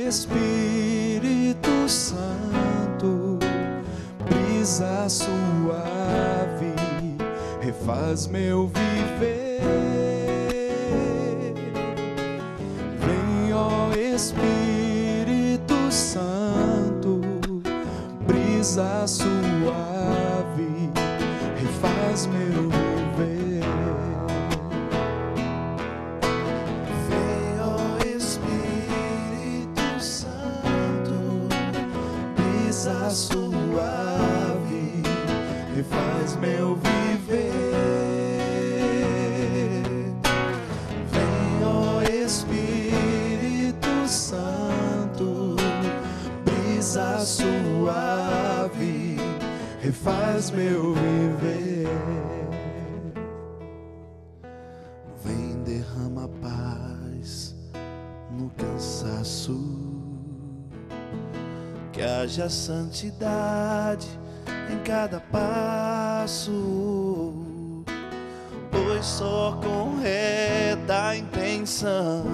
Espírito Santo, brisa suave, refaz meu viver. Vem, ó Espírito Santo, brisa suave, refaz meu viver. Vem, ó Espírito Santo, brisa suave, refaz meu viver. Vem, ó Espírito Santo, brisa suave, refaz meu viver. Vem, derrama paz no cansaço, que haja santidade em cada passo, pois só com reta intenção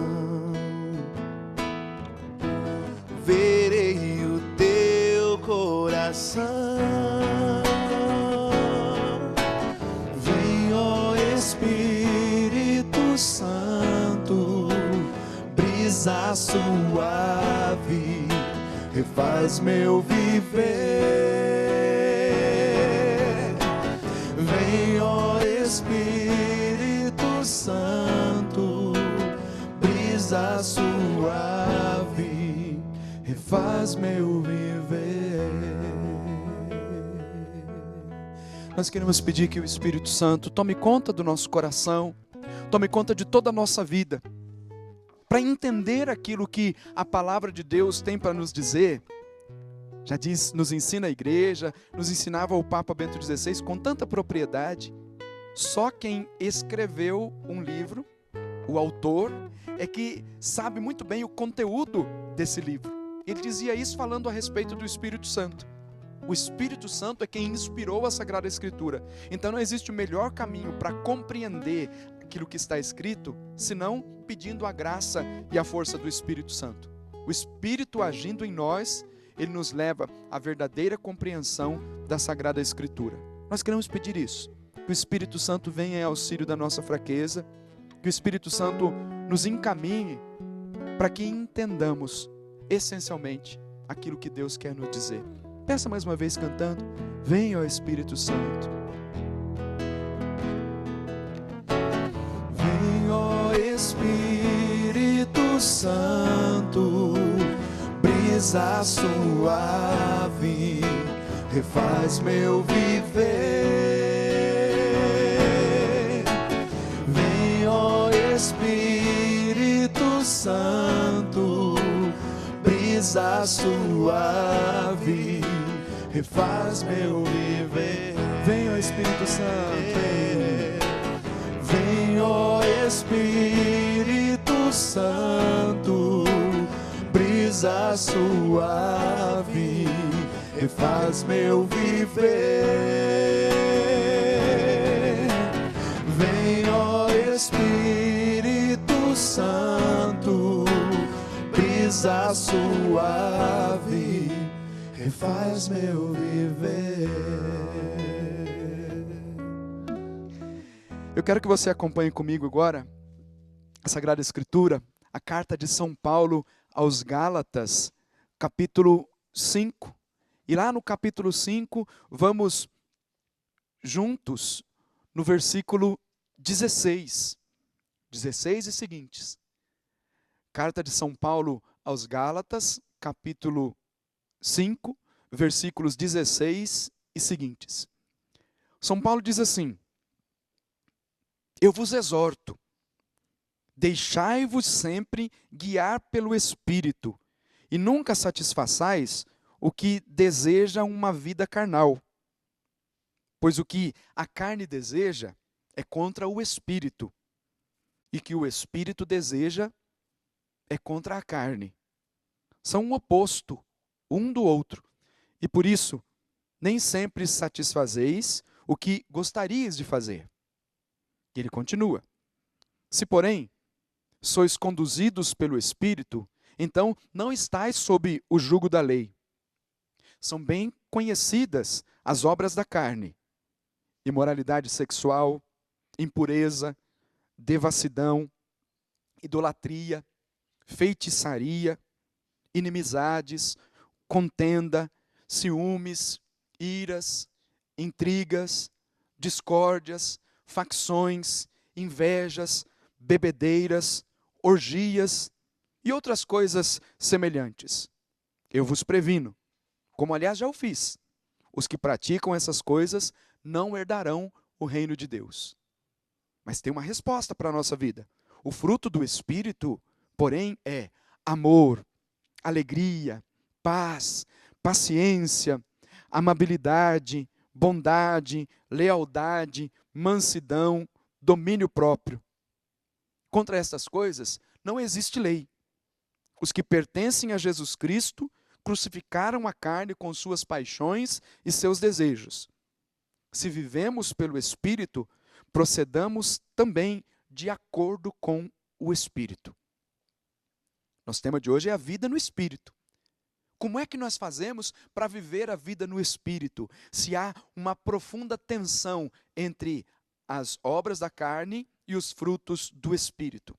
verei o teu coração. Vem, ó Espírito Santo, brisa suave, refaz meu viver. Vem, ó Espírito Santo, brisa suave, refaz meu viver. Nós queremos pedir que o Espírito Santo tome conta do nosso coração, tome conta de toda a nossa vida, para entender aquilo que a palavra de Deus tem para nos dizer. Já diz, nos ensina a igreja, nos ensinava o Papa Bento XVI com tanta propriedade. Só quem escreveu um livro, o autor, é que sabe muito bem o conteúdo desse livro. Ele dizia isso falando a respeito do Espírito Santo. O Espírito Santo é quem inspirou a Sagrada Escritura. Então não existe o melhor caminho para compreender aquilo que está escrito, senão pedindo a graça e a força do Espírito Santo. O Espírito agindo em nós, ele nos leva à verdadeira compreensão da Sagrada Escritura. Nós queremos pedir isso, que o Espírito Santo venha em auxílio da nossa fraqueza, que o Espírito Santo nos encaminhe para que entendamos essencialmente aquilo que Deus quer nos dizer. Peça mais uma vez cantando: vem, ó Espírito Santo. Vem, ó Espírito Santo, brisa suave, refaz meu viver. Vem, ó Espírito Santo, brisa suave, refaz meu viver. Vem, ó Espírito Santo. Vem, ó Espírito Santo, brisa suave, refaz meu viver. Vem, ó Espírito Santo, brisa suave, refaz meu viver. Eu quero que você acompanhe comigo agora a Sagrada Escritura, a carta de São Paulo aos Gálatas, capítulo 5. E lá no capítulo 5, vamos juntos no versículo 16 e seguintes. Carta de São Paulo aos Gálatas, capítulo 5, versículos 16 e seguintes. São Paulo diz assim: eu vos exorto, deixai-vos sempre guiar pelo Espírito, e nunca satisfaçais o que deseja uma vida carnal. Pois o que a carne deseja é contra o Espírito, e que o Espírito deseja é contra a carne. São um oposto, um do outro. E por isso, nem sempre satisfazeis o que gostarias de fazer. E ele continua: se, porém, sois conduzidos pelo Espírito, Então, não estais sob o jugo da lei. São bem conhecidas as obras da carne: imoralidade sexual, impureza, devassidão, idolatria, feitiçaria, inimizades, contenda, ciúmes, iras, intrigas, discórdias, facções, invejas, bebedeiras, orgias e outras coisas semelhantes. Eu vos previno, como aliás já o fiz, os que praticam essas coisas não herdarão o reino de Deus. Mas tem uma resposta para a nossa vida. O fruto do Espírito, porém, é amor, alegria, paz, paciência, amabilidade, bondade, lealdade, mansidão, domínio próprio. Contra estas coisas não existe lei. Os que pertencem a Jesus Cristo crucificaram a carne com suas paixões e seus desejos. Se vivemos pelo Espírito, procedamos também de acordo com o Espírito. Nosso tema de hoje é a vida no Espírito. Como é que nós fazemos para viver a vida no Espírito, se há uma profunda tensão entre as obras da carne e os frutos do Espírito?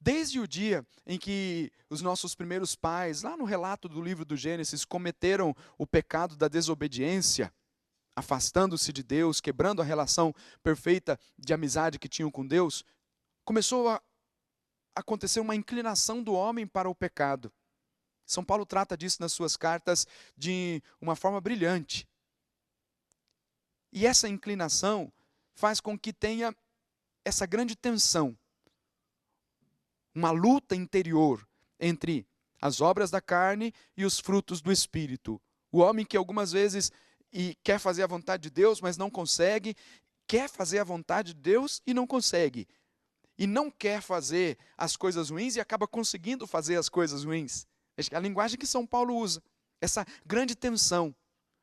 Desde o dia em que os nossos primeiros pais, lá no relato do livro do Gênesis, cometeram o pecado da desobediência, afastando-se de Deus, quebrando a relação perfeita de amizade que tinham com Deus, começou a acontecer uma inclinação do homem para o pecado. São Paulo trata disso nas suas cartas de uma forma brilhante. E essa inclinação faz com que tenha essa grande tensão, uma luta interior entre as obras da carne e os frutos do Espírito. O homem que algumas vezes quer fazer a vontade de Deus, mas não consegue, quer fazer a vontade de Deus e não consegue. E não quer fazer as coisas ruins e acaba conseguindo fazer as coisas ruins. É a linguagem que São Paulo usa. Essa grande tensão.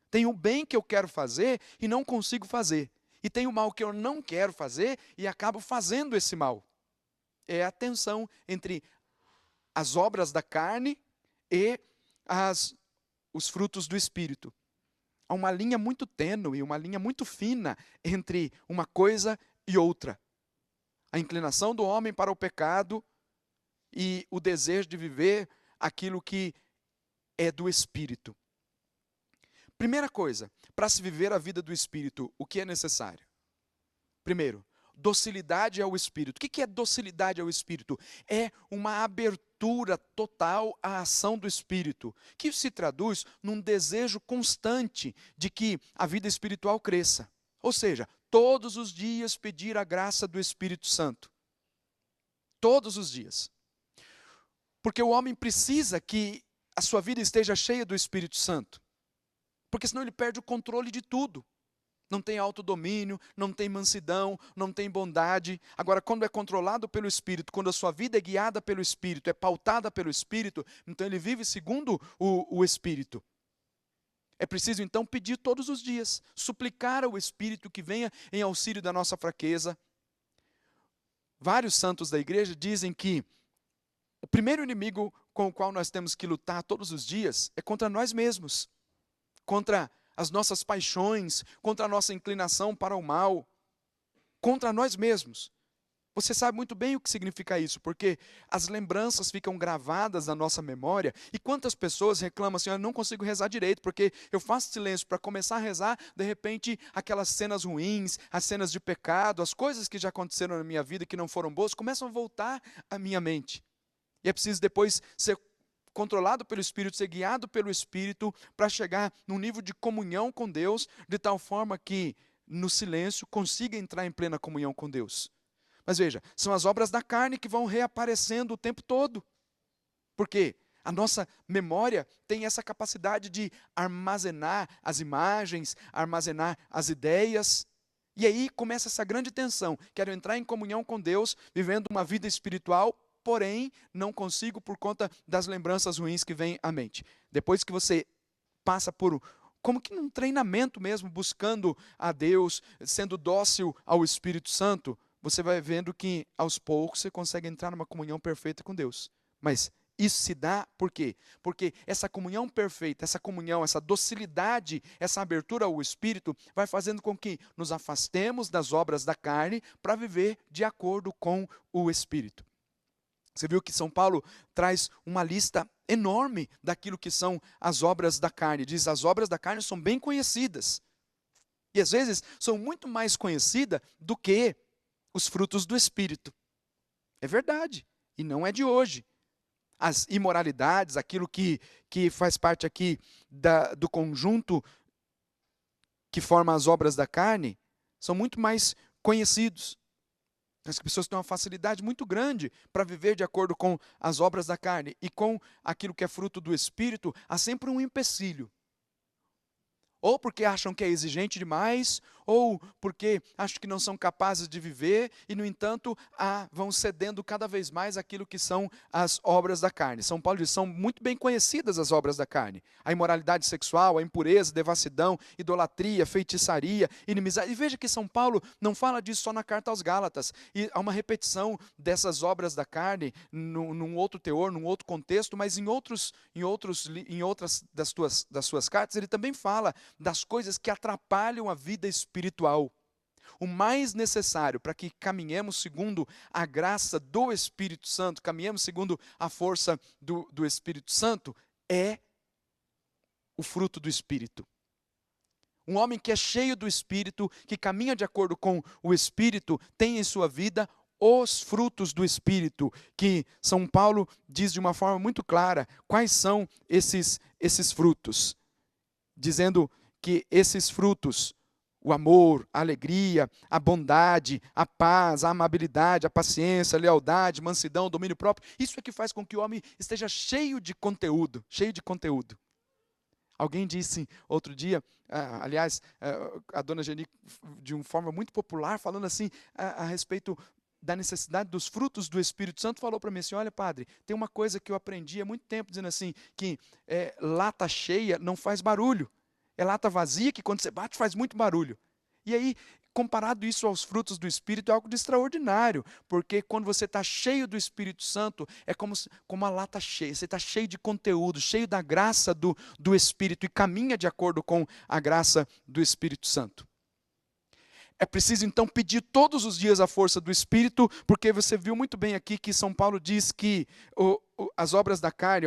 Tem o bem que eu quero fazer e não consigo fazer. E tem o mal que eu não quero fazer e acabo fazendo esse mal. É a tensão entre as obras da carne e os frutos do Espírito. Há uma linha muito tênue, uma linha muito fina entre uma coisa e outra. A inclinação do homem para o pecado e o desejo de viver aquilo que é do Espírito. Primeira coisa, para se viver a vida do Espírito, o que é necessário? Primeiro, docilidade ao Espírito. O que é docilidade ao Espírito? É uma abertura total à ação do Espírito, que se traduz num desejo constante de que a vida espiritual cresça. Ou seja, todos os dias pedir a graça do Espírito Santo. Todos os dias. Porque o homem precisa que a sua vida esteja cheia do Espírito Santo. Porque senão ele perde o controle de tudo. Não tem autodomínio, não tem mansidão, não tem bondade. Agora, quando é controlado pelo Espírito, quando a sua vida é guiada pelo Espírito, é pautada pelo Espírito, então ele vive segundo o Espírito. É preciso então pedir todos os dias, suplicar ao Espírito que venha em auxílio da nossa fraqueza. Vários santos da igreja dizem que o primeiro inimigo com o qual nós temos que lutar todos os dias é contra nós mesmos, contra as nossas paixões, contra a nossa inclinação para o mal, contra nós mesmos. Você sabe muito bem o que significa isso, porque as lembranças ficam gravadas na nossa memória, e quantas pessoas reclamam assim, eu não consigo rezar direito, porque eu faço silêncio para começar a rezar, de repente aquelas cenas ruins, as cenas de pecado, as coisas que já aconteceram na minha vida que não foram boas, começam a voltar à minha mente. E é preciso depois ser controlado pelo Espírito, ser guiado pelo Espírito, para chegar num nível de comunhão com Deus, de tal forma que, no silêncio, consiga entrar em plena comunhão com Deus. Mas veja, são as obras da carne que vão reaparecendo o tempo todo. Porque a nossa memória tem essa capacidade de armazenar as imagens, armazenar as ideias. E aí começa essa grande tensão. Quero entrar em comunhão com Deus, vivendo uma vida espiritual, porém, não consigo por conta das lembranças ruins que vêm à mente. Depois que você passa por, como que num treinamento mesmo, buscando a Deus, sendo dócil ao Espírito Santo, você vai vendo que, aos poucos, você consegue entrar numa comunhão perfeita com Deus. Mas Isso se dá por quê? Porque essa comunhão perfeita, essa comunhão, essa docilidade, essa abertura ao Espírito vai fazendo com que nos afastemos das obras da carne para viver de acordo com o Espírito. Você viu que São Paulo traz uma lista enorme daquilo que são as obras da carne. Diz, as obras da carne são bem conhecidas. E às vezes são muito mais conhecidas do que os frutos do Espírito. É verdade, e não é de hoje. As imoralidades, aquilo que faz parte aqui do conjunto que forma as obras da carne, são muito mais conhecidos. As pessoas têm uma facilidade muito grande para viver de acordo com as obras da carne. E com aquilo que é fruto do Espírito, há sempre um empecilho. Ou porque acham que é exigente demais, ou porque acham que não são capazes de viver, e no entanto vão cedendo cada vez mais aquilo que são as obras da carne. São Paulo diz, são muito bem conhecidas as obras da carne. A imoralidade sexual, a impureza, a devassidão, idolatria, feitiçaria, inimizade. E veja que São Paulo não fala disso só na carta aos Gálatas. E há uma repetição dessas obras da carne num outro teor, num outro contexto, mas em outras das suas cartas, ele também fala das coisas que atrapalham a vida espiritual. O mais necessário para que caminhemos segundo a graça do Espírito Santo, caminhemos segundo a força do Espírito Santo, é o fruto do Espírito. Um homem que é cheio do Espírito, que caminha de acordo com o Espírito, tem em sua vida os frutos do Espírito, que São Paulo diz de uma forma muito clara quais são esses frutos, dizendo que esses frutos, o amor, a alegria, a bondade, a paz, a amabilidade, a paciência, a lealdade, mansidão, domínio próprio, isso é que faz com que o homem esteja cheio de conteúdo, Alguém disse outro dia, aliás, a dona Geni, de uma forma muito popular, falando assim, a respeito da necessidade dos frutos do Espírito Santo, falou para mim assim, olha padre, tem uma coisa que eu aprendi há muito tempo, dizendo assim, que lata cheia não faz barulho, é lata vazia que quando você bate faz muito barulho. E aí, comparado isso aos frutos do Espírito, é algo de extraordinário, porque quando você está cheio do Espírito Santo, é como uma lata cheia, você está cheio de conteúdo, cheio da graça do Espírito e caminha de acordo com a graça do Espírito Santo. É preciso então pedir todos os dias a força do Espírito, porque você viu muito bem aqui que São Paulo diz que as obras da carne,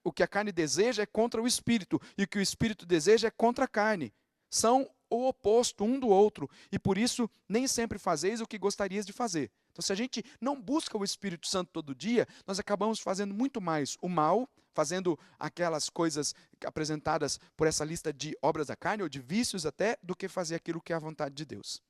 o que a carne deseja é contra o Espírito, e o que o Espírito deseja é contra a carne. São o oposto um do outro, e por isso nem sempre fazeis o que gostarias de fazer. Então, se a gente não busca o Espírito Santo todo dia, nós acabamos fazendo muito mais o mal, fazendo aquelas coisas apresentadas por essa lista de obras da carne, ou de vícios até, do que fazer aquilo que é a vontade de Deus.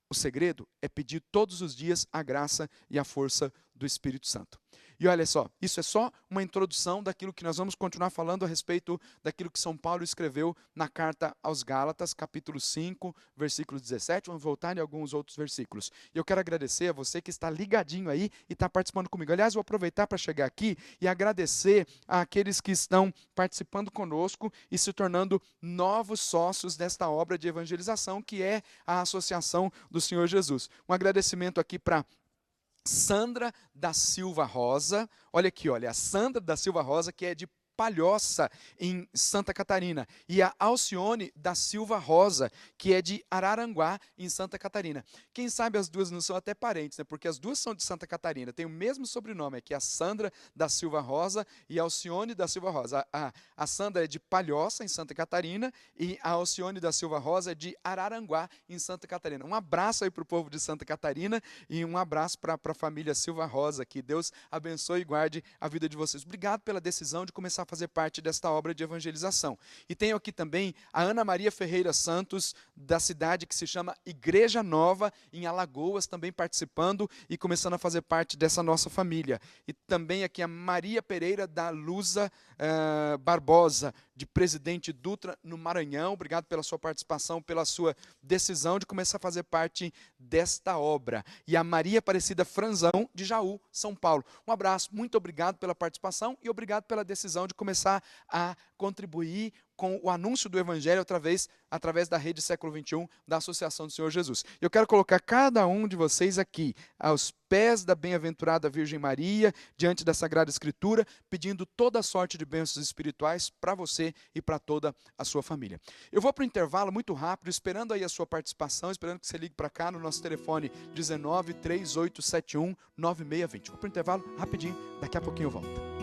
O segredo é pedir todos os dias a graça e a força do Espírito Santo. E olha só, isso é só uma introdução daquilo que nós vamos continuar falando a respeito daquilo que São Paulo escreveu na carta aos Gálatas, capítulo 5, versículo 17. Vamos voltar em alguns outros versículos. E eu quero agradecer a você que está ligadinho aí e está participando comigo. Aliás, vou aproveitar para chegar aqui e agradecer àqueles que estão participando conosco e se tornando novos sócios desta obra de evangelização, que é a Associação do Senhor Jesus. Um agradecimento aqui para Sandra da Silva Rosa, olha aqui, a Sandra da Silva Rosa, que é de Palhoça, em Santa Catarina, e a Alcione da Silva Rosa, que é de Araranguá, em Santa Catarina. Quem sabe as duas não são até parentes, né? Porque as duas são de Santa Catarina, tem o mesmo sobrenome, aqui a Sandra da Silva Rosa e a Alcione da Silva Rosa. A Sandra é de Palhoça, em Santa Catarina, e a Alcione da Silva Rosa é de Araranguá, em Santa Catarina. Um abraço aí para o povo de Santa Catarina e um abraço para a família Silva Rosa, que Deus abençoe e guarde a vida de vocês. Obrigado pela decisão de começar a fazer parte desta obra de evangelização. E tenho aqui também a Ana Maria Ferreira Santos, da cidade que se chama Igreja Nova, em Alagoas, também participando e começando a fazer parte dessa nossa família. E também aqui a Maria Pereira da Lusa Barbosa, de Presidente Dutra, no Maranhão. Obrigado pela sua participação, pela sua decisão de começar a fazer parte desta obra. E a Maria Aparecida Franzão, de Jaú, São Paulo. Um abraço, muito obrigado pela participação e obrigado pela decisão de começar a contribuir com o anúncio do Evangelho através da rede Século XXI da Associação do Senhor Jesus. Eu quero colocar cada um de vocês aqui, aos pés da bem-aventurada Virgem Maria, diante da Sagrada Escritura, pedindo toda a sorte de bênçãos espirituais para você e para toda a sua família. Eu vou para o intervalo muito rápido, esperando aí a sua participação, esperando que você ligue para cá no nosso telefone 19 3871 9620. Vou para o intervalo rapidinho, daqui a pouquinho eu volto.